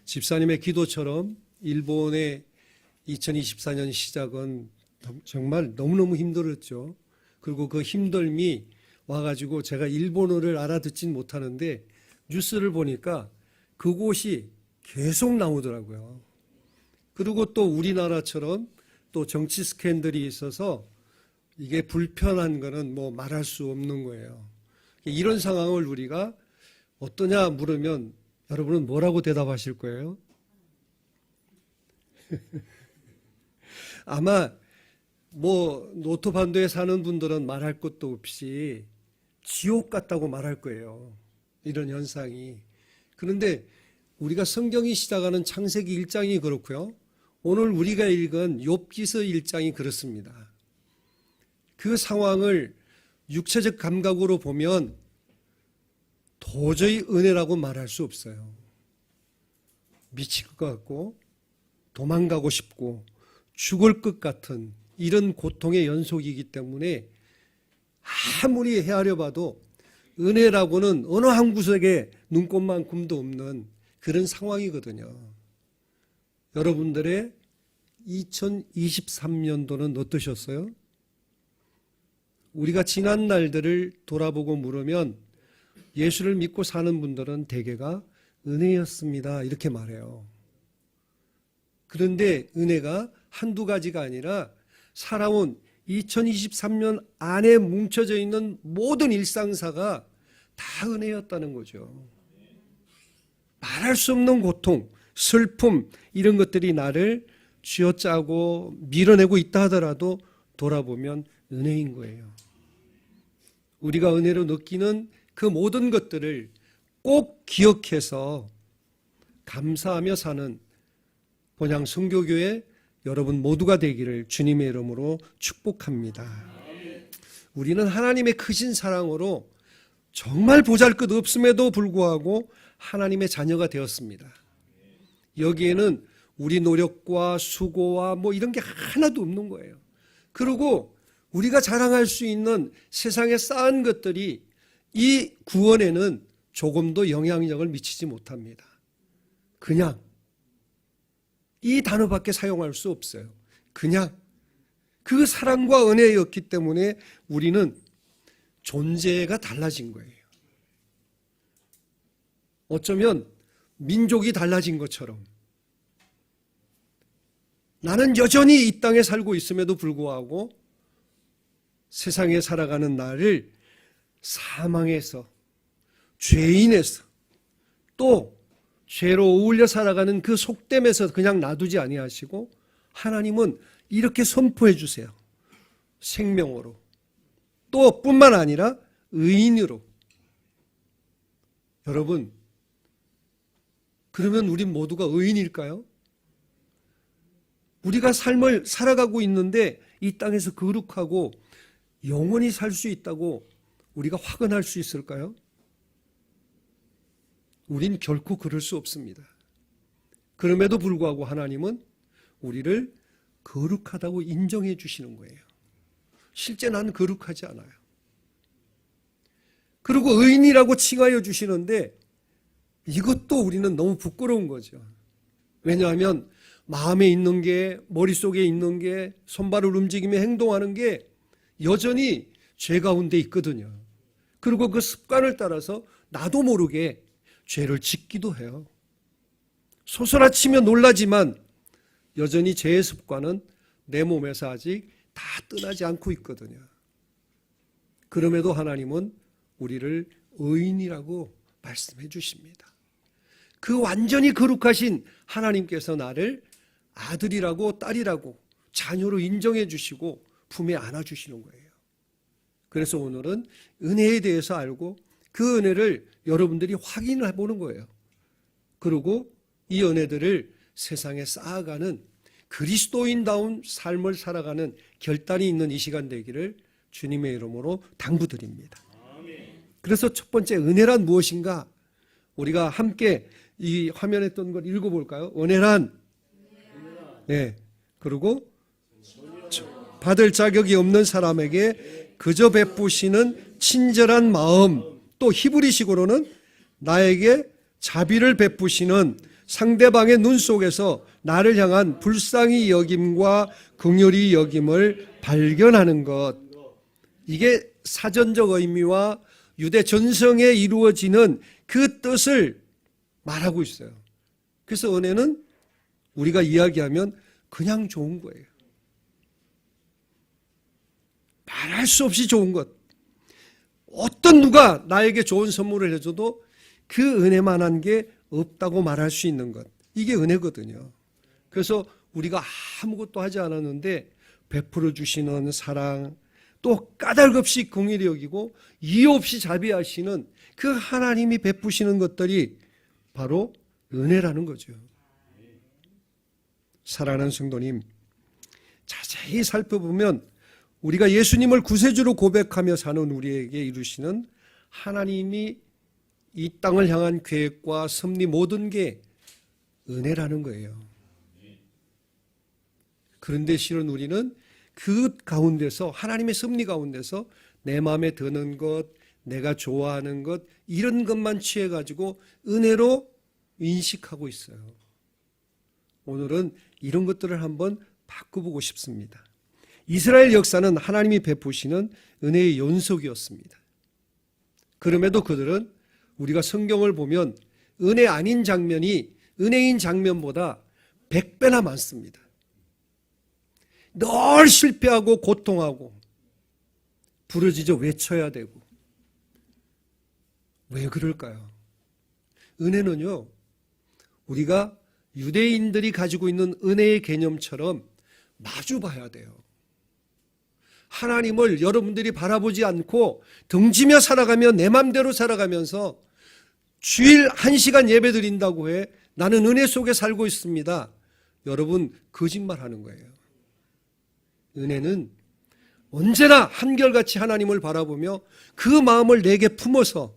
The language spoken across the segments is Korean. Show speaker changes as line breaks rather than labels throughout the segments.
집사님의 기도처럼 일본의 2024년 시작은 정말 너무너무 힘들었죠. 그리고 그 힘듦이 와가지고 제가 일본어를 알아듣진 못하는데 뉴스를 보니까 그곳이 계속 나오더라고요. 그리고 또 우리나라처럼 또 정치 스캔들이 있어서 이게 불편한 거는 뭐 말할 수 없는 거예요. 이런 상황을 우리가 어떠냐 물으면 여러분은 뭐라고 대답하실 거예요? 아마 뭐 노토반도에 사는 분들은 말할 것도 없이 지옥 같다고 말할 거예요. 이런 현상이. 그런데 우리가 성경이 시작하는 창세기 1장이 그렇고요. 오늘 우리가 읽은 욥기서 1장이 그렇습니다. 그 상황을 육체적 감각으로 보면 도저히 은혜라고 말할 수 없어요. 미칠 것 같고 도망가고 싶고 죽을 것 같은 이런 고통의 연속이기 때문에 아무리 헤아려 봐도 은혜라고는 어느 한 구석에 눈꼽만큼도 없는 그런 상황이거든요. 여러분들의 2023년도는 어떠셨어요? 우리가 지난 날들을 돌아보고 물으면 예수를 믿고 사는 분들은 대개가 은혜였습니다. 이렇게 말해요. 그런데 은혜가 한두 가지가 아니라 살아온 2023년 안에 뭉쳐져 있는 모든 일상사가 다 은혜였다는 거죠. 말할 수 없는 고통, 슬픔 이런 것들이 나를 쥐어짜고 밀어내고 있다 하더라도 돌아보면 은혜인 거예요. 우리가 은혜로 느끼는 그 모든 것들을 꼭 기억해서 감사하며 사는 본향 선교교회 여러분 모두가 되기를 주님의 이름으로 축복합니다. 우리는 하나님의 크신 사랑으로 정말 보잘것 없음에도 불구하고 하나님의 자녀가 되었습니다. 여기에는 우리 노력과 수고와 뭐 이런 게 하나도 없는 거예요. 그리고 우리가 자랑할 수 있는 세상에 쌓은 것들이 이 구원에는 조금도 영향력을 미치지 못합니다. 그냥 이 단어밖에 사용할 수 없어요. 그냥 그 사랑과 은혜였기 때문에 우리는 존재가 달라진 거예요. 어쩌면 민족이 달라진 것처럼 나는 여전히 이 땅에 살고 있음에도 불구하고 세상에 살아가는 나를 사망에서 죄인에서 또 죄로 어울려 살아가는 그 속됨에서 그냥 놔두지 아니하시고 하나님은 이렇게 선포해 주세요. 생명으로 또 뿐만 아니라 의인으로. 여러분 그러면 우리 모두가 의인일까요? 우리가 삶을 살아가고 있는데 이 땅에서 거룩하고 영원히 살 수 있다고 우리가 확언할 수 있을까요? 우린 결코 그럴 수 없습니다. 그럼에도 불구하고 하나님은 우리를 거룩하다고 인정해 주시는 거예요. 실제 나는 거룩하지 않아요. 그리고 의인이라고 칭하여 주시는데 이것도 우리는 너무 부끄러운 거죠. 왜냐하면 마음에 있는 게, 머릿속에 있는 게, 손발을 움직이며 행동하는 게 여전히 죄 가운데 있거든요. 그리고 그 습관을 따라서 나도 모르게 죄를 짓기도 해요. 소스라치며 놀라지만 여전히 죄의 습관은 내 몸에서 아직 다 떠나지 않고 있거든요. 그럼에도 하나님은 우리를 의인이라고 말씀해 주십니다. 그 완전히 거룩하신 하나님께서 나를 아들이라고 딸이라고 자녀로 인정해 주시고 품에 안아 주시는 거예요. 그래서 오늘은 은혜에 대해서 알고 그 은혜를 여러분들이 확인을 해보는 거예요. 그리고 이 은혜들을 세상에 쌓아가는 그리스도인다운 삶을 살아가는 결단이 있는 이 시간 되기를 주님의 이름으로 당부드립니다. 그래서 첫 번째 은혜란 무엇인가? 우리가 함께 이 화면에 뜬 걸 읽어볼까요? 은혜란 네. 그리고 받을 자격이 없는 사람에게 그저 베푸시는 친절한 마음, 또 히브리식으로는 나에게 자비를 베푸시는 상대방의 눈 속에서 나를 향한 불쌍히 여김과 긍휼히 여김을 발견하는 것. 이게 사전적 의미와 유대 전성에 이루어지는 그 뜻을 말하고 있어요. 그래서 은혜는 우리가 이야기하면 그냥 좋은 거예요. 말할 수 없이 좋은 것. 어떤 누가 나에게 좋은 선물을 해줘도 그 은혜만한 게 없다고 말할 수 있는 것. 이게 은혜거든요. 그래서 우리가 아무것도 하지 않았는데 베풀어 주시는 사랑, 또 까닭없이 긍휼히 여기고 이유 없이 자비하시는 그 하나님이 베푸시는 것들이 바로 은혜라는 거죠. 사랑하는 성도님, 자세히 살펴보면 우리가 예수님을 구세주로 고백하며 사는 우리에게 이루시는 하나님이 이 땅을 향한 계획과 섭리 모든 게 은혜라는 거예요. 그런데 실은 우리는 그 가운데서, 하나님의 섭리 가운데서 내 마음에 드는 것, 내가 좋아하는 것, 이런 것만 취해가지고 은혜로 인식하고 있어요. 오늘은 이런 것들을 한번 바꿔보고 싶습니다. 이스라엘 역사는 하나님이 베푸시는 은혜의 연속이었습니다. 그럼에도 그들은 우리가 성경을 보면 은혜 아닌 장면이 은혜인 장면보다 100배나 많습니다. 늘 실패하고 고통하고 부르짖어 외쳐야 되고. 왜 그럴까요? 은혜는요, 우리가 유대인들이 가지고 있는 은혜의 개념처럼 마주봐야 돼요. 하나님을 여러분들이 바라보지 않고 등지며 살아가며 내 맘대로 살아가면서 주일 1시간 예배 드린다고 해 나는 은혜 속에 살고 있습니다. 여러분, 거짓말하는 거예요. 은혜는 언제나 한결같이 하나님을 바라보며 그 마음을 내게 품어서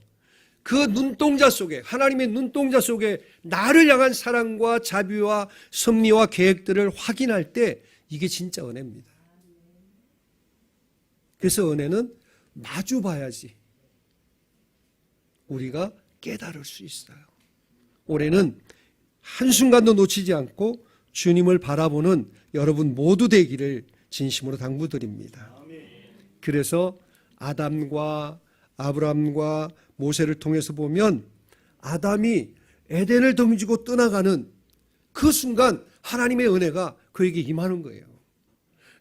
그 눈동자 속에, 하나님의 눈동자 속에 나를 향한 사랑과 자비와 섭리와 계획들을 확인할 때 이게 진짜 은혜입니다. 그래서 은혜는 마주 봐야지 우리가 깨달을 수 있어요. 올해는 한순간도 놓치지 않고 주님을 바라보는 여러분 모두 되기를 진심으로 당부드립니다. 그래서 아담과 아브라함과 모세를 통해서 보면 아담이 에덴을 등지고 떠나가는 그 순간 하나님의 은혜가 그에게 임하는 거예요.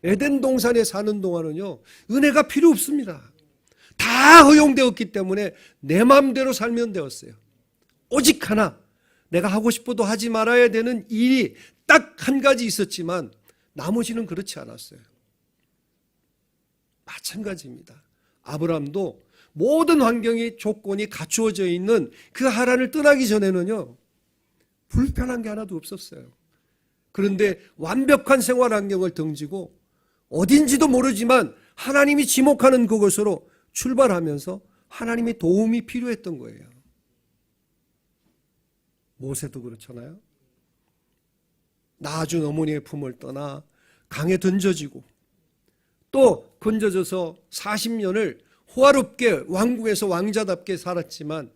에덴 동산에 사는 동안은요, 은혜가 필요 없습니다. 다 허용되었기 때문에 내 마음대로 살면 되었어요. 오직 하나, 내가 하고 싶어도 하지 말아야 되는 일이 딱 한 가지 있었지만 나머지는 그렇지 않았어요. 마찬가지입니다. 아브라함도 모든 환경이 조건이 갖추어져 있는 그 하란을 떠나기 전에는요, 불편한 게 하나도 없었어요. 그런데 완벽한 생활 환경을 등지고 어딘지도 모르지만 하나님이 지목하는 그곳으로 출발하면서 하나님의 도움이 필요했던 거예요. 모세도 그렇잖아요. 낳아준 어머니의 품을 떠나 강에 던져지고 또 건져져서 40년을 호화롭게 왕궁에서 왕자답게 살았지만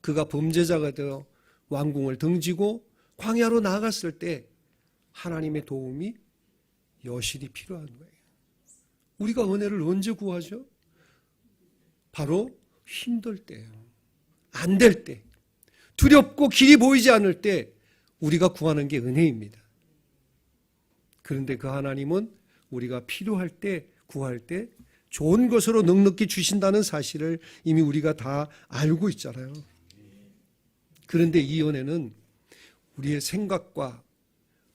그가 범죄자가 되어 왕궁을 등지고 광야로 나아갔을 때 하나님의 도움이 여실히 필요한 거예요. 우리가 은혜를 언제 구하죠? 바로 힘들 때예요. 안 될 때, 두렵고 길이 보이지 않을 때 우리가 구하는 게 은혜입니다. 그런데 그 하나님은 우리가 필요할 때, 구할 때 좋은 것으로 넉넉히 주신다는 사실을 이미 우리가 다 알고 있잖아요. 그런데 이 은혜는 우리의 생각과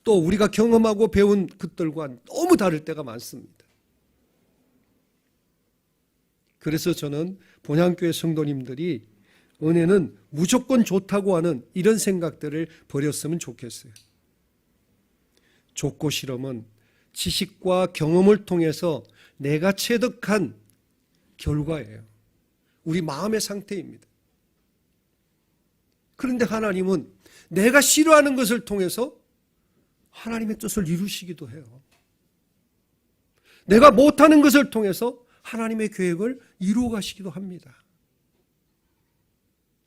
또 우리가 경험하고 배운 것들과 너무 다를 때가 많습니다. 그래서 저는 본향교회 성도님들이 은혜는 무조건 좋다고 하는 이런 생각들을 버렸으면 좋겠어요. 좋고 싫음은 지식과 경험을 통해서 내가 체득한 결과예요. 우리 마음의 상태입니다. 그런데 하나님은 내가 싫어하는 것을 통해서 하나님의 뜻을 이루시기도 해요. 내가 못하는 것을 통해서 하나님의 계획을 이루어 가시기도 합니다.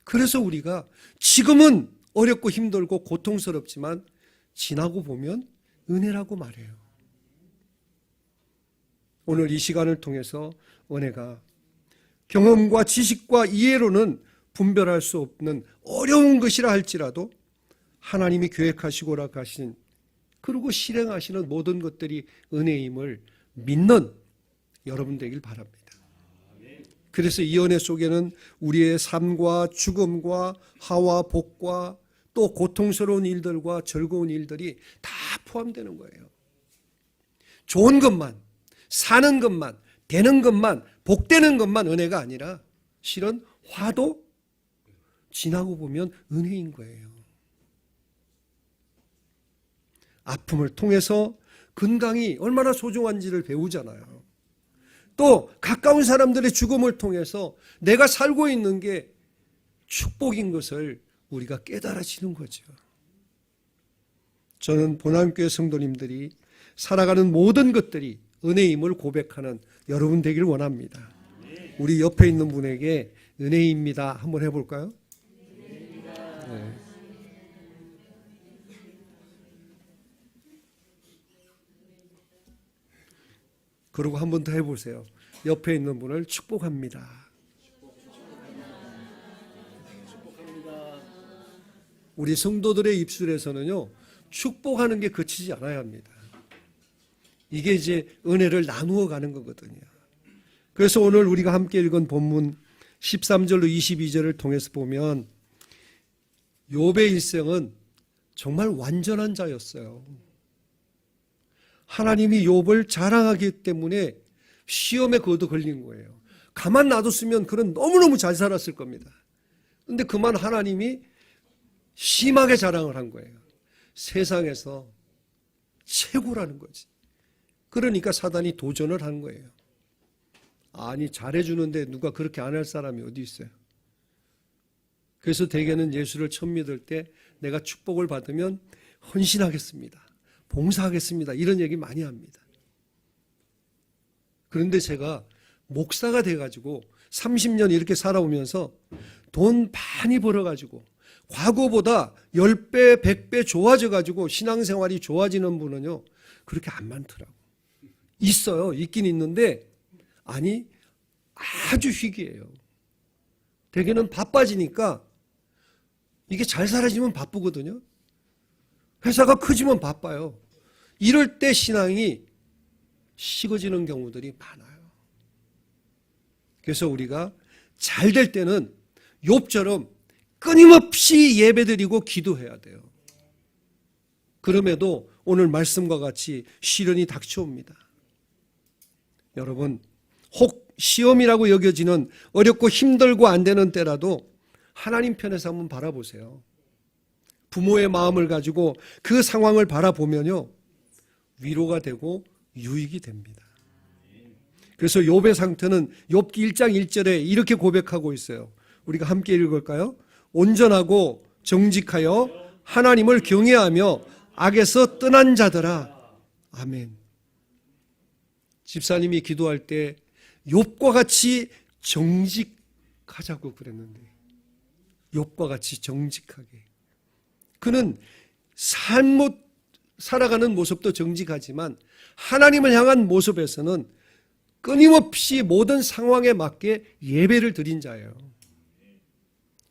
그래서 우리가 지금은 어렵고 힘들고 고통스럽지만 지나고 보면 은혜라고 말해요. 오늘 이 시간을 통해서 은혜가 경험과 지식과 이해로는 분별할 수 없는 어려운 것이라 할지라도 하나님이 계획하시고 허락하신 그리고 실행하시는 모든 것들이 은혜임을 믿는 여러분 되길 바랍니다. 그래서 이 은혜 속에는 우리의 삶과 죽음과 하와 복과 또 고통스러운 일들과 즐거운 일들이 다 포함되는 거예요. 좋은 것만, 사는 것만, 되는 것만, 복되는 것만 은혜가 아니라 실은 화도 지나고 보면 은혜인 거예요. 아픔을 통해서 건강이 얼마나 소중한지를 배우잖아요. 또 가까운 사람들의 죽음을 통해서 내가 살고 있는 게 축복인 것을 우리가 깨달아지는 거죠. 저는 본안교회 성도님들이 살아가는 모든 것들이 은혜임을 고백하는 여러분 되길 원합니다. 우리 옆에 있는 분에게 은혜입니다 한번 해볼까요? 네. 그리고 한 번 더 해보세요. 옆에 있는 분을 축복합니다. 우리 성도들의 입술에서는요, 축복하는 게 그치지 않아야 합니다. 이게 이제 은혜를 나누어 가는 거거든요. 그래서 오늘 우리가 함께 읽은 본문 13절로 22절을 통해서 보면 욥의 일생은 정말 완전한 자였어요. 하나님이 욥을 자랑하기 때문에 시험에 그것도 걸린 거예요. 가만 놔뒀으면 그는 너무너무 잘 살았을 겁니다. 그런데 그만 하나님이 심하게 자랑을 한 거예요. 세상에서 최고라는 거지. 그러니까 사단이 도전을 한 거예요. 아니 잘해주는데 누가 그렇게 안 할 사람이 어디 있어요. 그래서 대개는 예수를 처음 믿을 때 내가 축복을 받으면 헌신하겠습니다. 봉사하겠습니다. 이런 얘기 많이 합니다. 그런데 제가 목사가 돼가지고 30년 이렇게 살아오면서 돈 많이 벌어가지고 과거보다 10배, 100배 좋아져가지고 신앙생활이 좋아지는 분은요, 그렇게 안 많더라고. 있어요. 있긴 있는데, 아니, 아주 희귀해요. 대개는 바빠지니까 이게 잘 살아지면 바쁘거든요. 회사가 커지면 바빠요. 이럴 때 신앙이 식어지는 경우들이 많아요. 그래서 우리가 잘 될 때는 욥처럼 끊임없이 예배드리고 기도해야 돼요. 그럼에도 오늘 말씀과 같이 시련이 닥쳐옵니다. 여러분, 혹 시험이라고 여겨지는 어렵고 힘들고 안 되는 때라도 하나님 편에서 한번 바라보세요. 부모의 마음을 가지고 그 상황을 바라보면요, 위로가 되고 유익이 됩니다. 그래서 욥의 상태는 욥기 1장 1절에 이렇게 고백하고 있어요. 우리가 함께 읽을까요? 온전하고 정직하여 하나님을 경외하며 악에서 떠난 자들아. 아멘. 집사님이 기도할 때 욥과 같이 정직하자고 그랬는데, 욥과 같이 정직하게. 그는 삶못 살아가는 모습도 정직하지만 하나님을 향한 모습에서는 끊임없이 모든 상황에 맞게 예배를 드린 자예요.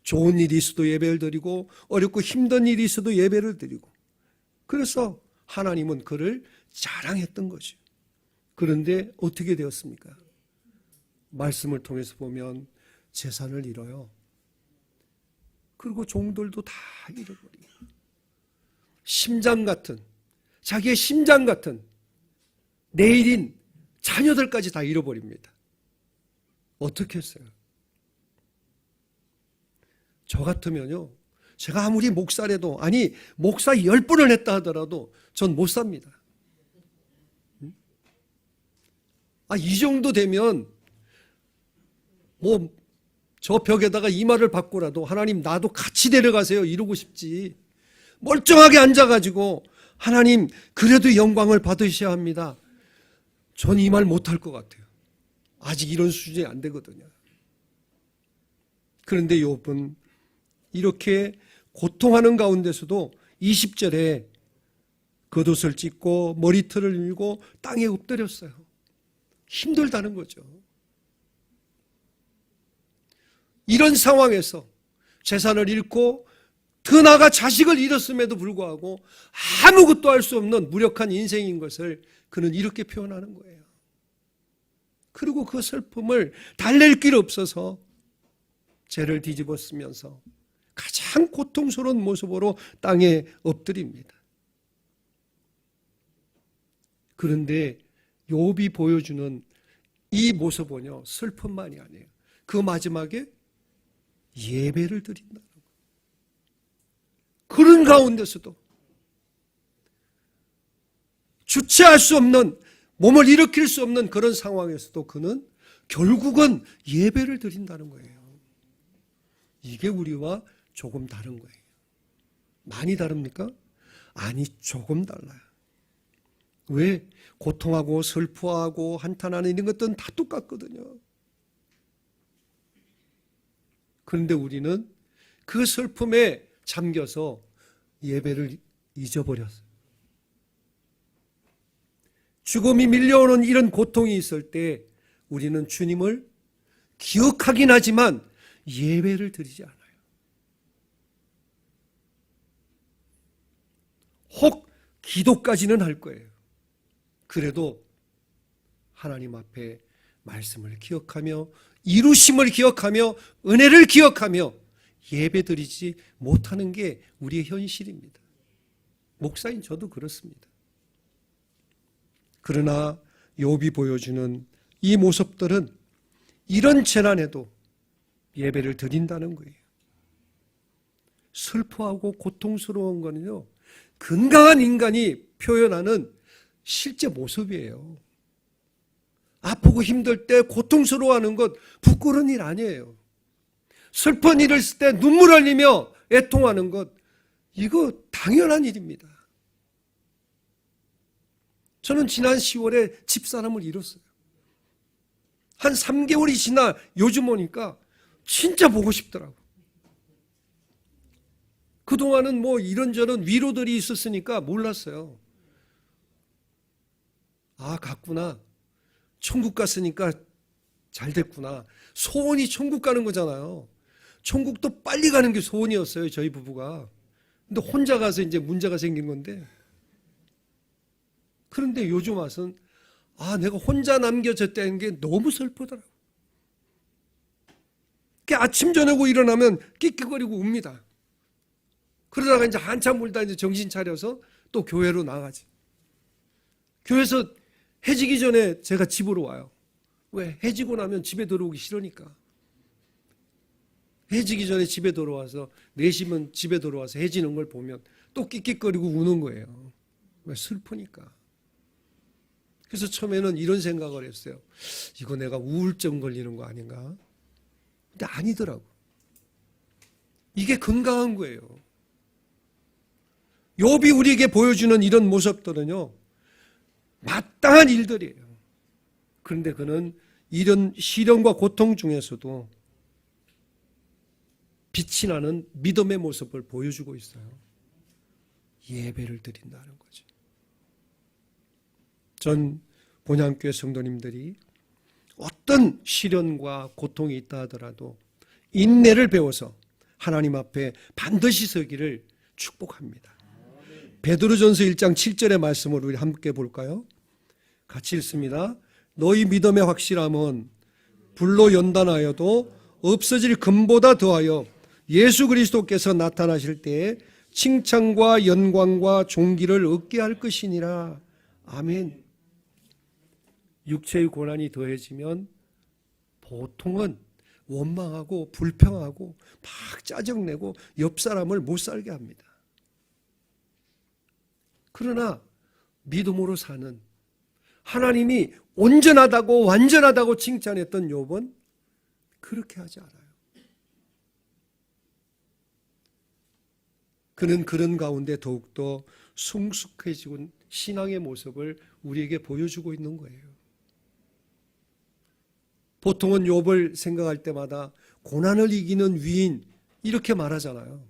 좋은 일이 있어도 예배를 드리고 어렵고 힘든 일이 있어도 예배를 드리고, 그래서 하나님은 그를 자랑했던 거죠. 그런데 어떻게 되었습니까? 말씀을 통해서 보면 재산을 잃어요. 그리고 종들도 다 잃어버리고, 심장 같은, 자기의 심장 같은 내일인 자녀들까지 다 잃어버립니다. 어떻게 했어요? 저 같으면요, 제가 아무리 목사래도, 아니 목사 10번을 했다 하더라도 전 못 삽니다. 이 정도 되면 뭐 저 벽에다가 이마를 받고라도 하나님 나도 같이 데려가세요 이러고 싶지, 멀쩡하게 앉아가지고 하나님 그래도 영광을 받으셔야 합니다, 전 이 말 못할 것 같아요. 아직 이런 수준이 안 되거든요. 그런데 욥은 이렇게 고통하는 가운데서도 20절에 겉옷을 찢고 머리털을 밀고 땅에 엎드렸어요. 힘들다는 거죠. 이런 상황에서 재산을 잃고 더 나아가 자식을 잃었음에도 불구하고 아무것도 할 수 없는 무력한 인생인 것을 그는 이렇게 표현하는 거예요. 그리고 그 슬픔을 달랠 길 없어서 죄를 뒤집어 쓰면서 가장 고통스러운 모습으로 땅에 엎드립니다. 그런데 욥이 보여주는 이 모습은요, 슬픔만이 아니에요. 그 마지막에 예배를 드린다는 거예요. 그런 가운데서도 주체할 수 없는, 몸을 일으킬 수 없는 그런 상황에서도 그는 결국은 예배를 드린다는 거예요. 이게 우리와 조금 다른 거예요. 많이 다릅니까? 아니, 조금 달라요. 왜? 고통하고 슬퍼하고 한탄하는 이런 것들은 다 똑같거든요. 그런데 우리는 그 슬픔에 잠겨서 예배를 잊어버렸어요. 죽음이 밀려오는 이런 고통이 있을 때 우리는 주님을 기억하긴 하지만 예배를 드리지 않아요. 혹 기도까지는 할 거예요. 그래도 하나님 앞에 말씀을 기억하며 이루심을 기억하며 은혜를 기억하며 예배드리지 못하는 게 우리의 현실입니다. 목사인 저도 그렇습니다. 그러나 욥이 보여주는 이 모습들은 이런 재난에도 예배를 드린다는 거예요. 슬퍼하고 고통스러운 거는요, 건강한 인간이 표현하는 실제 모습이에요. 아프고 힘들 때 고통스러워하는 것 부끄러운 일 아니에요. 슬픈 일을 했을 때 눈물 흘리며 애통하는 것, 이거 당연한 일입니다. 저는 지난 10월에 집사람을 잃었어요. 한 3개월이 지나 요즘 오니까 진짜 보고 싶더라고. 그동안은 뭐 이런저런 위로들이 있었으니까 몰랐어요. 아, 갔구나. 천국 갔으니까 잘 됐구나. 소원이 천국 가는 거잖아요. 천국도 빨리 가는 게 소원이었어요, 저희 부부가. 근데 혼자 가서 이제 문제가 생긴 건데. 그런데 요즘 와서는 내가 혼자 남겨졌다는 게 너무 슬프더라고요. 아침 저녁으로 일어나면 끽끽거리고 웁니다. 그러다가 이제 한참 울다 이제 정신 차려서 또 교회로 나가지. 교회에서 해지기 전에 제가 집으로 와요. 왜? 해지고 나면 집에 들어오기 싫으니까. 해지기 전에 집에 들어와서 4시면 집에 들어와서 해지는 걸 보면 또 끽끽거리고 우는 거예요. 왜? 슬프니까. 그래서 처음에는 이런 생각을 했어요. 이거 내가 우울증 걸리는 거 아닌가? 근데 아니더라고. 이게 건강한 거예요. 욥이 우리에게 보여주는 이런 모습들은요, 마땅한 일들이에요. 그런데 그는 이런 시련과 고통 중에서도 빛이 나는 믿음의 모습을 보여주고 있어요. 예배를 드린다는 거죠. 전 본향교회 성도님들이 어떤 시련과 고통이 있다 하더라도 인내를 배워서 하나님 앞에 반드시 서기를 축복합니다. 베드로전서 1장 7절의 말씀을 우리 함께 볼까요? 같이 읽습니다. 너희 믿음의 확실함은 불로 연단하여도 없어질 금보다 더하여 예수 그리스도께서 나타나실 때에 칭찬과 영광과 존귀를 얻게 할 것이니라. 아멘. 육체의 고난이 더해지면 보통은 원망하고 불평하고 막 짜증내고 옆 사람을 못 살게 합니다. 그러나 믿음으로 사는, 하나님이 온전하다고 완전하다고 칭찬했던 욥은 그렇게 하지 않아요. 그는 그런 가운데 더욱더 성숙해지고 신앙의 모습을 우리에게 보여주고 있는 거예요. 보통은 욥을 생각할 때마다 고난을 이기는 위인 이렇게 말하잖아요.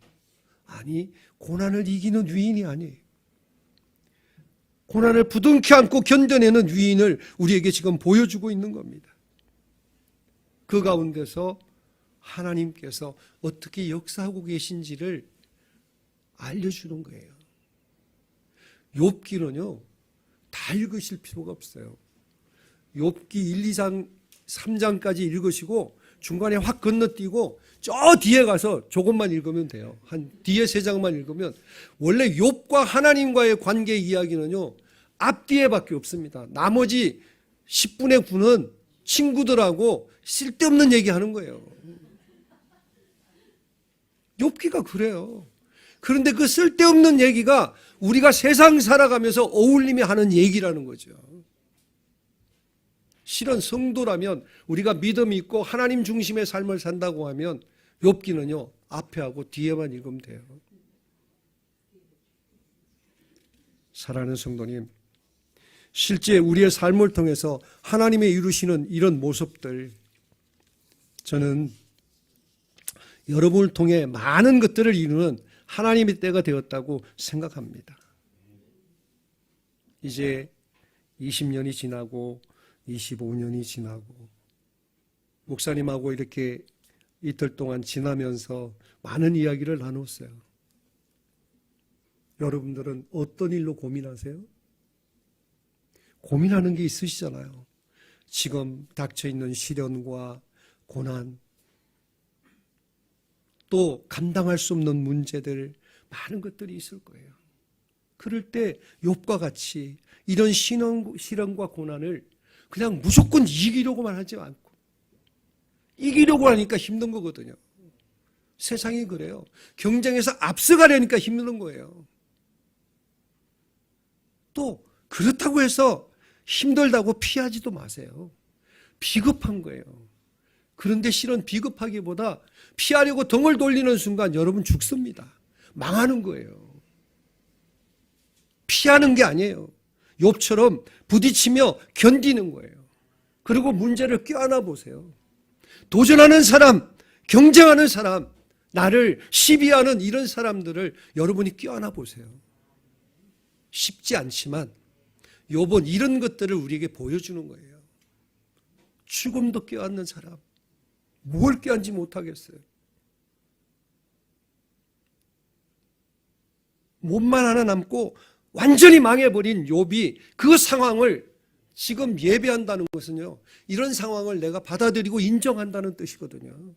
아니, 고난을 이기는 위인이 아니에요. 고난을 부둥켜 안고 견뎌내는 위인을 우리에게 지금 보여주고 있는 겁니다. 그 가운데서 하나님께서 어떻게 역사하고 계신지를 알려주는 거예요. 욥기는요, 다 읽으실 필요가 없어요. 욥기 1, 2장, 3장까지 읽으시고 중간에 확 건너뛰고 저 뒤에 가서 조금만 읽으면 돼요. 한 뒤에 3장만 읽으면 원래 욥과 하나님과의 관계 이야기는요, 앞뒤에밖에 없습니다. 나머지 10분의 9는 친구들하고 쓸데없는 얘기하는 거예요. 욥기가 그래요. 그런데 그 쓸데없는 얘기가 우리가 세상 살아가면서 어울림이 하는 얘기라는 거죠. 실은 성도라면 우리가 믿음이 있고 하나님 중심의 삶을 산다고 하면 욥기는요, 앞에 하고 뒤에만 읽으면 돼요. 사랑하는 성도님, 실제 우리의 삶을 통해서 하나님의 이루시는 이런 모습들, 저는 여러분을 통해 많은 것들을 이루는 하나님의 때가 되었다고 생각합니다. 이제 20년이 지나고 25년이 지나고 목사님하고 이렇게 이틀 동안 지나면서 많은 이야기를 나눴어요. 여러분들은 어떤 일로 고민하세요? 고민하는 게 있으시잖아요. 지금 닥쳐있는 시련과 고난, 또 감당할 수 없는 문제들, 많은 것들이 있을 거예요. 그럴 때 욥과 같이 이런 시련과 고난을 그냥 무조건 이기려고만 하지 않고, 이기려고 하니까 힘든 거거든요. 세상이 그래요. 경쟁에서 앞서가려니까 힘든 거예요. 또 그렇다고 해서 힘들다고 피하지도 마세요. 비겁한 거예요. 그런데 실은 비겁하기보다 피하려고 등을 돌리는 순간 여러분 죽습니다. 망하는 거예요. 피하는 게 아니에요. 욥처럼 부딪히며 견디는 거예요. 그리고 문제를 껴안아 보세요. 도전하는 사람, 경쟁하는 사람, 나를 시비하는 이런 사람들을 여러분이 껴안아 보세요. 쉽지 않지만 욥은 이런 것들을 우리에게 보여주는 거예요. 죽음도 껴안는 사람, 뭘 껴안지 못하겠어요. 몸만 하나 남고 완전히 망해버린 욥이 그 상황을 지금 예배한다는 것은요, 이런 상황을 내가 받아들이고 인정한다는 뜻이거든요.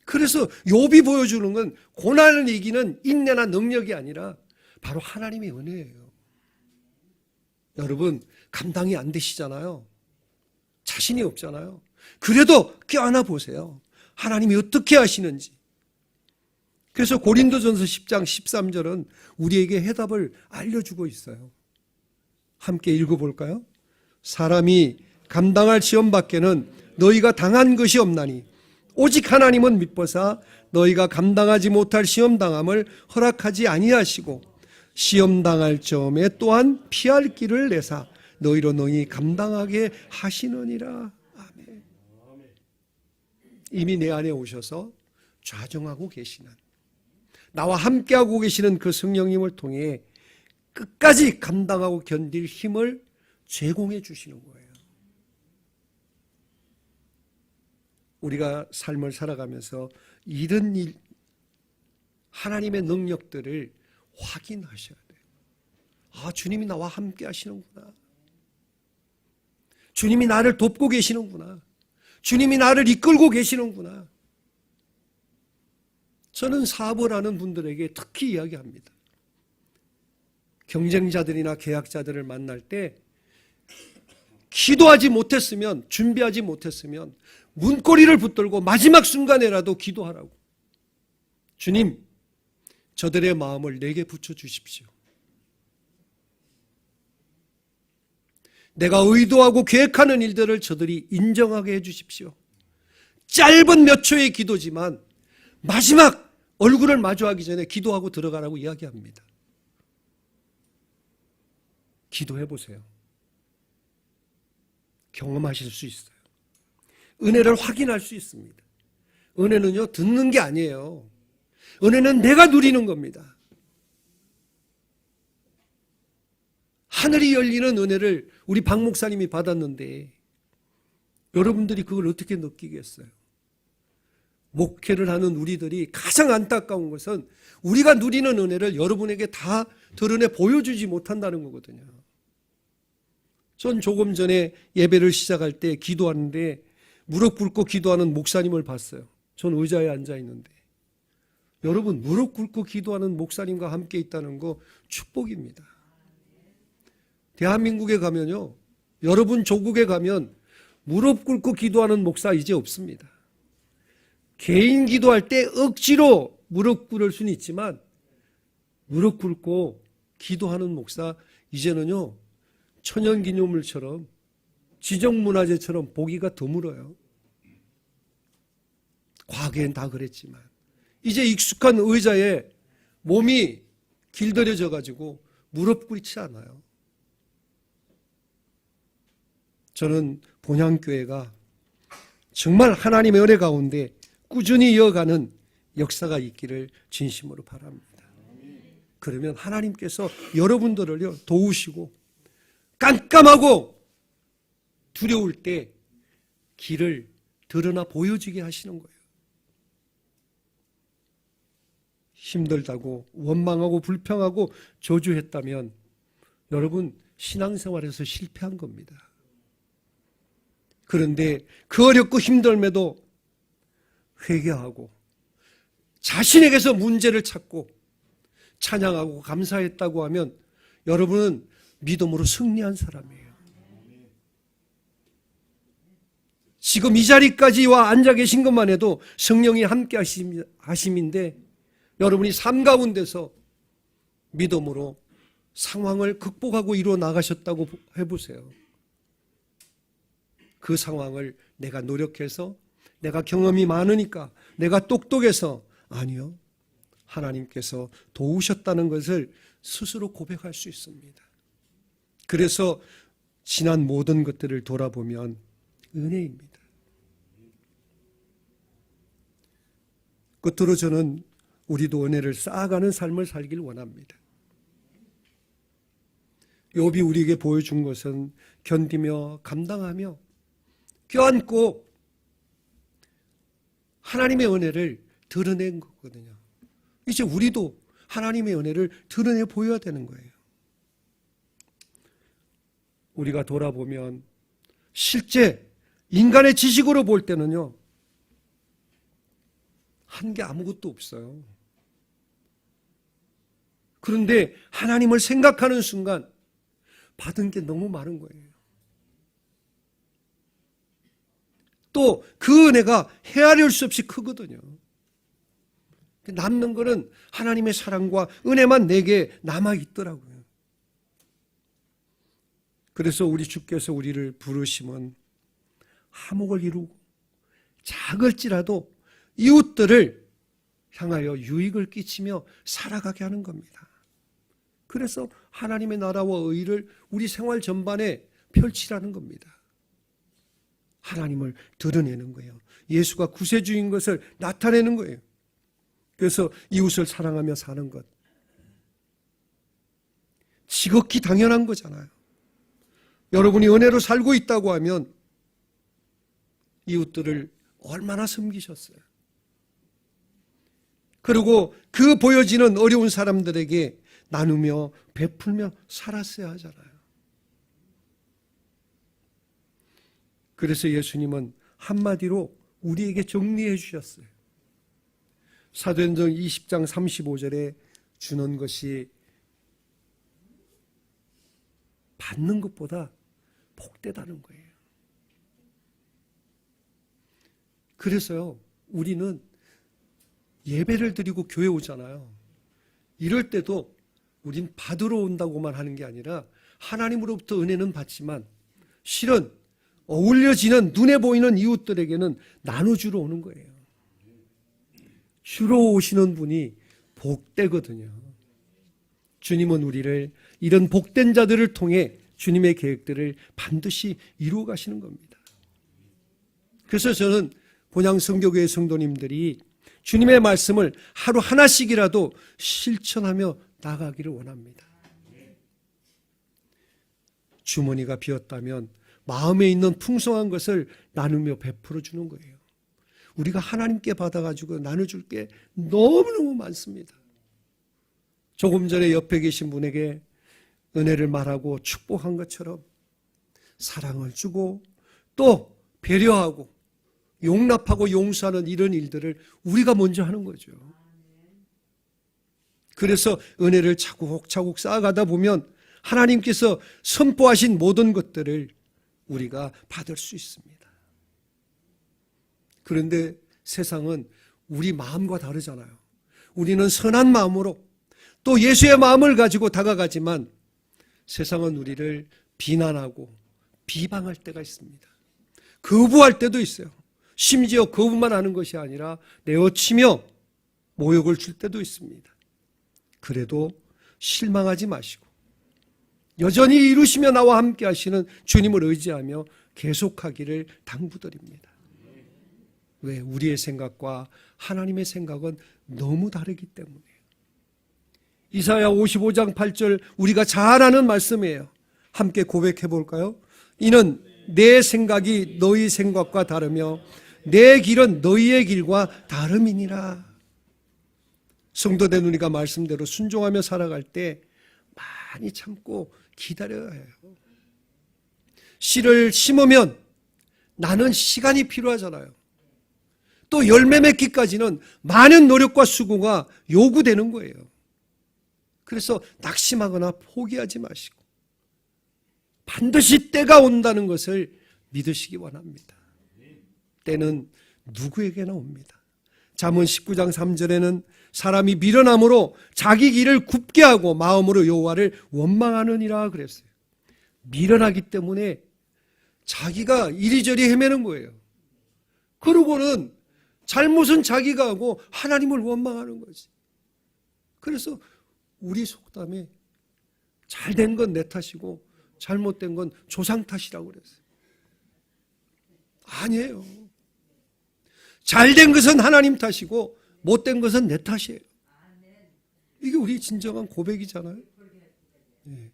그래서 욥이 보여주는 건 고난을 이기는 인내나 능력이 아니라 바로 하나님의 은혜예요. 여러분, 감당이 안 되시잖아요. 자신이 없잖아요. 그래도 껴안아 보세요. 하나님이 어떻게 하시는지. 그래서 고린도전서 10장 13절은 우리에게 해답을 알려주고 있어요. 함께 읽어볼까요? 사람이 감당할 시험 밖에는 너희가 당한 것이 없나니 오직 하나님은 미뻐사 너희가 감당하지 못할 시험 당함을 허락하지 아니하시고 시험 당할 점에 또한 피할 길을 내사 너희로 능히 감당하게 하시느니라. 아멘. 이미 내 안에 오셔서 좌정하고 계시는, 나와 함께하고 계시는 그 성령님을 통해 끝까지 감당하고 견딜 힘을 제공해 주시는 거예요. 우리가 삶을 살아가면서 이런 일, 하나님의 능력들을 확인하셔야 돼요. 아, 주님이 나와 함께 하시는구나. 주님이 나를 돕고 계시는구나. 주님이 나를 이끌고 계시는구나. 저는 사업을 하는 분들에게 특히 이야기합니다. 경쟁자들이나 계약자들을 만날 때 기도하지 못했으면, 준비하지 못했으면 문고리를 붙들고 마지막 순간에라도 기도하라고. 주님, 저들의 마음을 내게 붙여주십시오. 내가 의도하고 계획하는 일들을 저들이 인정하게 해주십시오. 짧은 몇 초의 기도지만 마지막 얼굴을 마주하기 전에 기도하고 들어가라고 이야기합니다. 기도해 보세요. 경험하실 수 있어요. 은혜를 확인할 수 있습니다. 은혜는요, 듣는 게 아니에요. 은혜는 내가 누리는 겁니다. 하늘이 열리는 은혜를 우리 박 목사님이 받았는데 여러분들이 그걸 어떻게 느끼겠어요? 목회를 하는 우리들이 가장 안타까운 것은 우리가 누리는 은혜를 여러분에게 다 드러내 보여주지 못한다는 거거든요. 전 조금 전에 예배를 시작할 때 기도하는데 무릎 꿇고 기도하는 목사님을 봤어요. 전 의자에 앉아 있는데. 여러분, 무릎 꿇고 기도하는 목사님과 함께 있다는 거 축복입니다. 대한민국에 가면요, 여러분 조국에 가면 무릎 꿇고 기도하는 목사 이제 없습니다. 개인 기도할 때 억지로 무릎 꿇을 수는 있지만 무릎 꿇고 기도하는 목사 이제는요, 천연기념물처럼 지정문화재처럼 보기가 드물어요. 과거엔 다 그랬지만 이제 익숙한 의자에 몸이 길들여져 가지고 무릎 꿇지 않아요. 저는 본향교회가 정말 하나님의 은혜 가운데 꾸준히 이어가는 역사가 있기를 진심으로 바랍니다. 그러면 하나님께서 여러분들을 도우시고 깜깜하고 두려울 때 길을 드러나 보여주게 하시는 거예요. 힘들다고 원망하고 불평하고 저주했다면 여러분 신앙생활에서 실패한 겁니다. 그런데 그 어렵고 힘듦에도 회개하고 자신에게서 문제를 찾고 찬양하고 감사했다고 하면 여러분은 믿음으로 승리한 사람이에요. 지금 이 자리까지 와 앉아 계신 것만 해도 성령이 함께 하심인데 여러분이 삶 가운데서 믿음으로 상황을 극복하고 이루어 나가셨다고 해보세요. 그 상황을 내가 노력해서 내가 경험이 많으니까 내가 똑똑해서 아니요. 하나님께서 도우셨다는 것을 스스로 고백할 수 있습니다. 그래서 지난 모든 것들을 돌아보면 은혜입니다. 끝으로 저는 우리도 은혜를 쌓아가는 삶을 살길 원합니다. 욥이 우리에게 보여준 것은 견디며 감당하며 껴안고 하나님의 은혜를 드러낸 거거든요. 이제 우리도 하나님의 은혜를 드러내 보여야 되는 거예요. 우리가 돌아보면 실제 인간의 지식으로 볼 때는요, 한 게 아무것도 없어요. 그런데 하나님을 생각하는 순간 받은 게 너무 많은 거예요. 또 그 은혜가 헤아릴 수 없이 크거든요. 남는 거는 하나님의 사랑과 은혜만 내게 남아있더라고요. 그래서 우리 주께서 우리를 부르시면 화목을 이루고 작을지라도 이웃들을 향하여 유익을 끼치며 살아가게 하는 겁니다. 그래서 하나님의 나라와 의를 우리 생활 전반에 펼치라는 겁니다. 하나님을 드러내는 거예요. 예수가 구세주인 것을 나타내는 거예요. 그래서 이웃을 사랑하며 사는 것. 지극히 당연한 거잖아요. 여러분이 은혜로 살고 있다고 하면 이웃들을 얼마나 섬기셨어요. 그리고 그 보여지는 어려운 사람들에게 나누며 베풀며 살았어야 하잖아요. 그래서 예수님은 한마디로 우리에게 정리해 주셨어요. 사도행전 20장 35절에 주는 것이 받는 것보다 복되다는 거예요. 그래서요, 우리는 예배를 드리고 교회 오잖아요. 이럴 때도 우린 받으러 온다고만 하는 게 아니라 하나님으로부터 은혜는 받지만 실은 어울려지는 눈에 보이는 이웃들에게는 나눠주러 오는 거예요. 주로 오시는 분이 복되거든요. 주님은 우리를 이런 복된 자들을 통해 주님의 계획들을 반드시 이루어 가시는 겁니다. 그래서 저는 본향 성교교회 성도님들이 주님의 말씀을 하루 하나씩이라도 실천하며 나가기를 원합니다. 주머니가 비었다면 마음에 있는 풍성한 것을 나누며 베풀어 주는 거예요. 우리가 하나님께 받아가지고 나눠줄 게 너무너무 많습니다. 조금 전에 옆에 계신 분에게 은혜를 말하고 축복한 것처럼 사랑을 주고 또 배려하고 용납하고 용서하는 이런 일들을 우리가 먼저 하는 거죠. 그래서 은혜를 차곡차곡 쌓아가다 보면 하나님께서 선포하신 모든 것들을 우리가 받을 수 있습니다. 그런데 세상은 우리 마음과 다르잖아요. 우리는 선한 마음으로 또 예수의 마음을 가지고 다가가지만 세상은 우리를 비난하고 비방할 때가 있습니다. 거부할 때도 있어요. 심지어 거부만 하는 것이 아니라 내어치며 모욕을 줄 때도 있습니다. 그래도 실망하지 마시고 여전히 이루시며 나와 함께 하시는 주님을 의지하며 계속하기를 당부드립니다. 왜? 우리의 생각과 하나님의 생각은 너무 다르기 때문이에요. 이사야 55장 8절 우리가 잘 아는 말씀이에요. 함께 고백해 볼까요? 이는 내 생각이 너희 생각과 다르며 내 길은 너희의 길과 다름이니라. 성도된 우리가 말씀대로 순종하며 살아갈 때 많이 참고 기다려야 해요. 씨를 심으면 나는 시간이 필요하잖아요. 또 열매 맺기까지는 많은 노력과 수고가 요구되는 거예요. 그래서 낙심하거나 포기하지 마시고 반드시 때가 온다는 것을 믿으시기 원합니다. 때는 누구에게나 옵니다. 잠언 19장 3절에는 사람이 미련함으로 자기 길을 굽게 하고 마음으로 여호와를 원망하느니라 그랬어요. 미련하기 때문에 자기가 이리저리 헤매는 거예요. 그러고는 잘못은 자기가 하고 하나님을 원망하는 거지. 그래서 우리 속담에 잘된 건 내 탓이고 잘못된 건 조상 탓이라고 그랬어요. 아니에요. 잘된 것은 하나님 탓이고 못된 것은 내 탓이에요. 이게 우리 진정한 고백이잖아요. 네.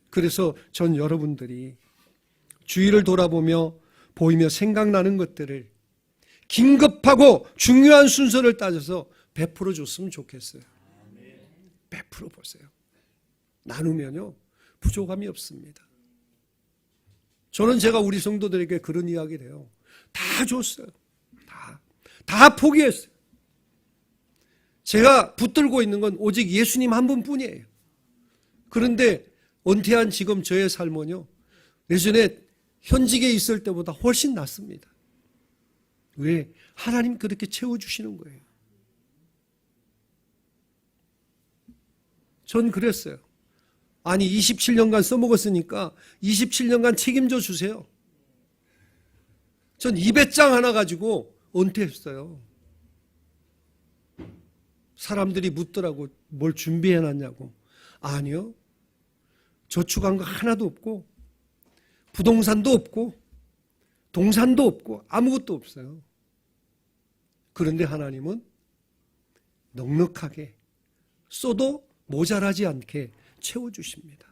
그래서 전 여러분들이 주위를 돌아보며 보이며 생각나는 것들을 긴급하고 중요한 순서를 따져서 베풀어 줬으면 좋겠어요. 베풀어 보세요. 나누면요 부족함이 없습니다. 저는 제가 우리 성도들에게 그런 이야기를 해요. 다 줬어요. 다 포기했어요. 제가 붙들고 있는 건 오직 예수님 한 분뿐이에요. 그런데 은퇴한 지금 저의 삶은요 예전에 현직에 있을 때보다 훨씬 낫습니다. 왜? 하나님 그렇게 채워주시는 거예요. 전 그랬어요. 아니 27년간 써먹었으니까 27년간 책임져 주세요. 전 200장 하나 가지고 은퇴했어요. 사람들이 묻더라고 뭘 준비해놨냐고. 아니요. 저축한 거 하나도 없고 부동산도 없고 동산도 없고 아무것도 없어요. 그런데 하나님은 넉넉하게 써도 모자라지 않게 채워주십니다.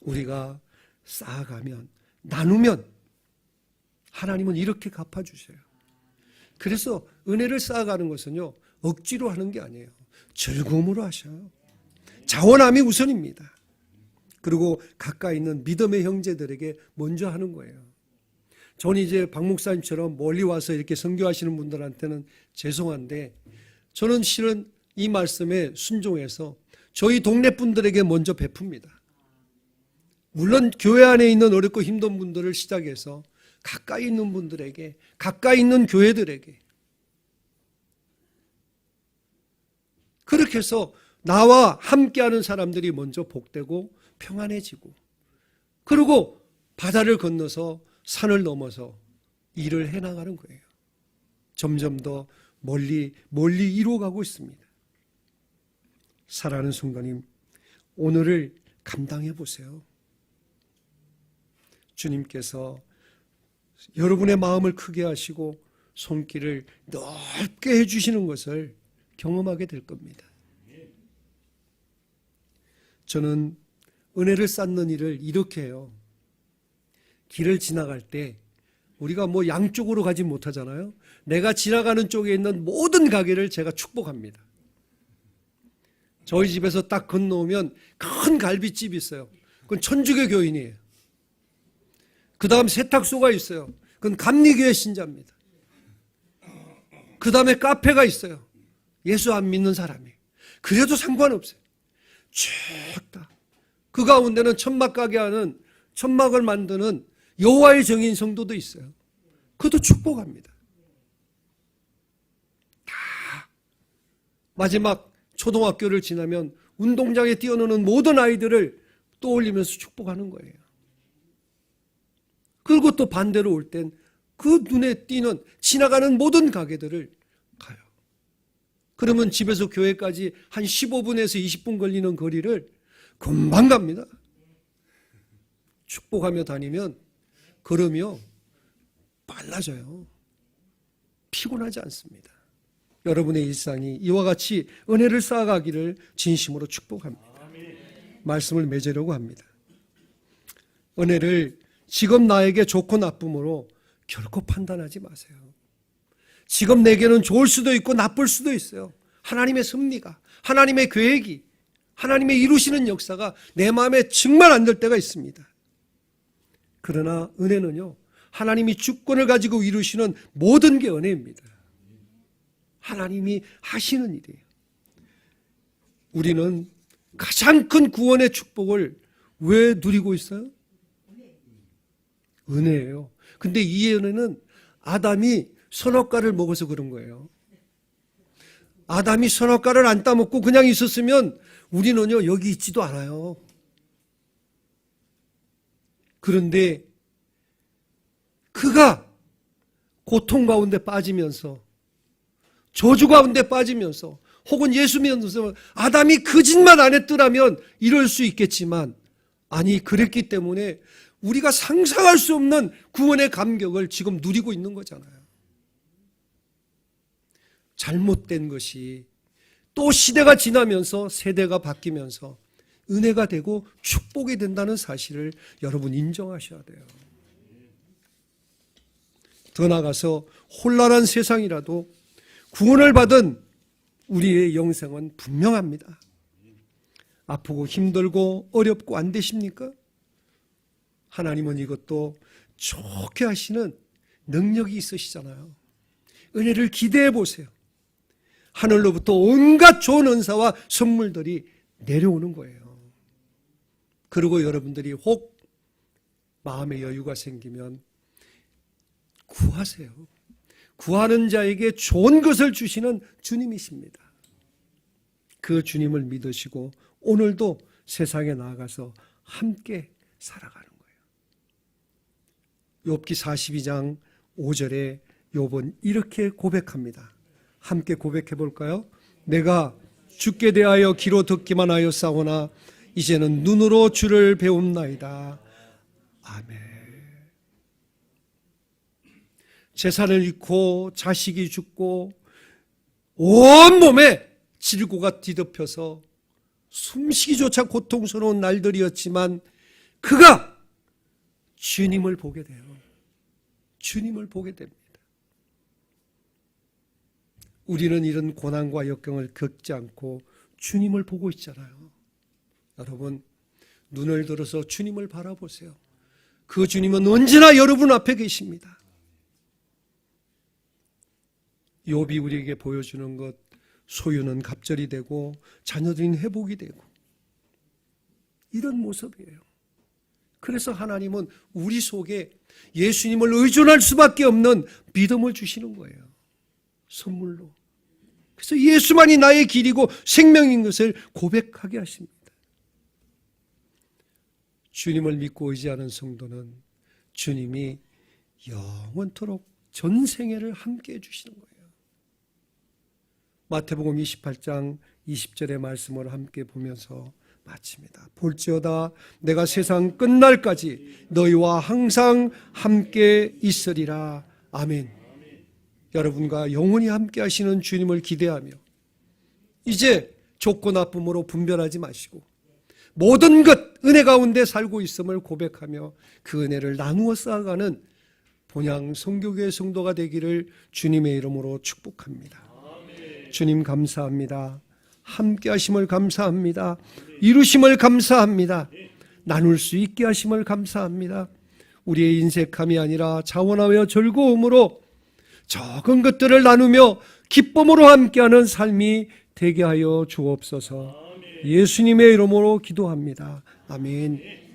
우리가 쌓아가면 나누면 하나님은 이렇게 갚아주셔요. 그래서 은혜를 쌓아가는 것은요 억지로 하는 게 아니에요. 즐거움으로 하셔요. 자원함이 우선입니다. 그리고 가까이 있는 믿음의 형제들에게 먼저 하는 거예요. 저는 이제 박 목사님처럼 멀리 와서 이렇게 선교하시는 분들한테는 죄송한데 저는 실은 이 말씀에 순종해서 저희 동네 분들에게 먼저 베풉니다. 물론 교회 안에 있는 어렵고 힘든 분들을 시작해서 가까이 있는 분들에게, 가까이 있는 교회들에게 그렇게 해서 나와 함께하는 사람들이 먼저 복되고 평안해지고 그리고 바다를 건너서 산을 넘어서 일을 해나가는 거예요. 점점 더 멀리 이루어가고 있습니다. 사랑하는 성도님, 오늘을 감당해 보세요. 주님께서 여러분의 마음을 크게 하시고 손길을 넓게 해주시는 것을 경험하게 될 겁니다. 저는 은혜를 쌓는 일을 이렇게 해요. 길을 지나갈 때 우리가 뭐 양쪽으로 가지 못하잖아요. 내가 지나가는 쪽에 있는 모든 가게를 제가 축복합니다. 저희 집에서 딱 건너오면 큰 갈비집이 있어요. 그건 천주교 교인이에요. 그 다음 세탁소가 있어요. 그건 감리교회 신자입니다. 그 다음에 카페가 있어요. 예수 안 믿는 사람이. 그래도 상관없어요. 쭉 다. 그 가운데는 천막 가게 하는, 천막을 만드는 여호와의 정인 성도도 있어요. 그것도 축복합니다. 다 마지막 초등학교를 지나면 운동장에 뛰어노는 모든 아이들을 떠올리면서 축복하는 거예요. 그리고 또 반대로 올 땐 그 눈에 띄는 지나가는 모든 가게들을 가요. 그러면 집에서 교회까지 한 15분에서 20분 걸리는 거리를 금방 갑니다. 축복하며 다니면 걸으며 빨라져요. 피곤하지 않습니다. 여러분의 일상이 이와 같이 은혜를 쌓아가기를 진심으로 축복합니다. 말씀을 맺으려고 합니다. 은혜를 지금 나에게 좋고 나쁨으로 결코 판단하지 마세요. 지금 내게는 좋을 수도 있고 나쁠 수도 있어요. 하나님의 섭리가, 하나님의 계획이, 하나님의 이루시는 역사가 내 마음에 정말 안 들 때가 있습니다. 그러나 은혜는요, 하나님이 주권을 가지고 이루시는 모든 게 은혜입니다. 하나님이 하시는 일이에요. 우리는 가장 큰 구원의 축복을 왜 누리고 있어요? 은혜예요. 근데 이 은혜는 아담이 선악과를 먹어서 그런 거예요. 아담이 선악과를 안 따먹고 그냥 있었으면 우리는요, 여기 있지도 않아요. 그런데 그가 고통 가운데 빠지면서, 저주 가운데 빠지면서, 혹은 예수 믿으면서 아담이 그 짓만 안 했더라면 이럴 수 있겠지만, 아니, 그랬기 때문에 우리가 상상할 수 없는 구원의 감격을 지금 누리고 있는 거잖아요. 잘못된 것이 또 시대가 지나면서 세대가 바뀌면서 은혜가 되고 축복이 된다는 사실을 여러분 인정하셔야 돼요. 더 나아가서 혼란한 세상이라도 구원을 받은 우리의 영생은 분명합니다. 아프고 힘들고 어렵고 안 되십니까? 하나님은 이것도 좋게 하시는 능력이 있으시잖아요. 은혜를 기대해 보세요. 하늘로부터 온갖 좋은 은사와 선물들이 내려오는 거예요. 그리고 여러분들이 혹 마음의 여유가 생기면 구하세요. 구하는 자에게 좋은 것을 주시는 주님이십니다. 그 주님을 믿으시고 오늘도 세상에 나아가서 함께 살아가는 거예요. 욥기 42장 5절에 욥은 이렇게 고백합니다. 함께 고백해 볼까요? 내가 주께 대하여 귀로 듣기만 하였사오나 이제는 눈으로 주를 배움나이다. 아멘. 재산을 잃고 자식이 죽고 온몸에 질고가 뒤덮여서 숨쉬기조차 고통스러운 날들이었지만 그가 주님을 보게 돼요. 주님을 보게 됩니다. 우리는 이런 고난과 역경을 겪지 않고 주님을 보고 있잖아요. 여러분, 눈을 들어서 주님을 바라보세요. 그 주님은 언제나 여러분 앞에 계십니다. 욥이 우리에게 보여주는 것, 소유는 갑절이 되고 자녀들은 회복이 되고 이런 모습이에요. 그래서 하나님은 우리 속에 예수님을 의존할 수밖에 없는 믿음을 주시는 거예요. 선물로. 그래서 예수만이 나의 길이고 생명인 것을 고백하게 하십니다. 주님을 믿고 의지하는 성도는 주님이 영원토록 전생애를 함께 해주시는 거예요. 마태복음 28장 20절의 말씀을 함께 보면서 마칩니다. 볼지어다 내가 세상 끝날까지 너희와 항상 함께 있으리라. 아멘. 여러분과 영원히 함께 하시는 주님을 기대하며 이제 좋고 나쁨으로 분별하지 마시고 모든 것 은혜 가운데 살고 있음을 고백하며 그 은혜를 나누어 쌓아가는 본향 선교교회 성도가 되기를 주님의 이름으로 축복합니다. 주님 감사합니다. 함께 하심을 감사합니다. 이루심을 감사합니다. 나눌 수 있게 하심을 감사합니다. 우리의 인색함이 아니라 자원하여 즐거움으로 적은 것들을 나누며 기쁨으로 함께하는 삶이 되게 하여 주옵소서. 예수님의 이름으로 기도합니다. 아멘.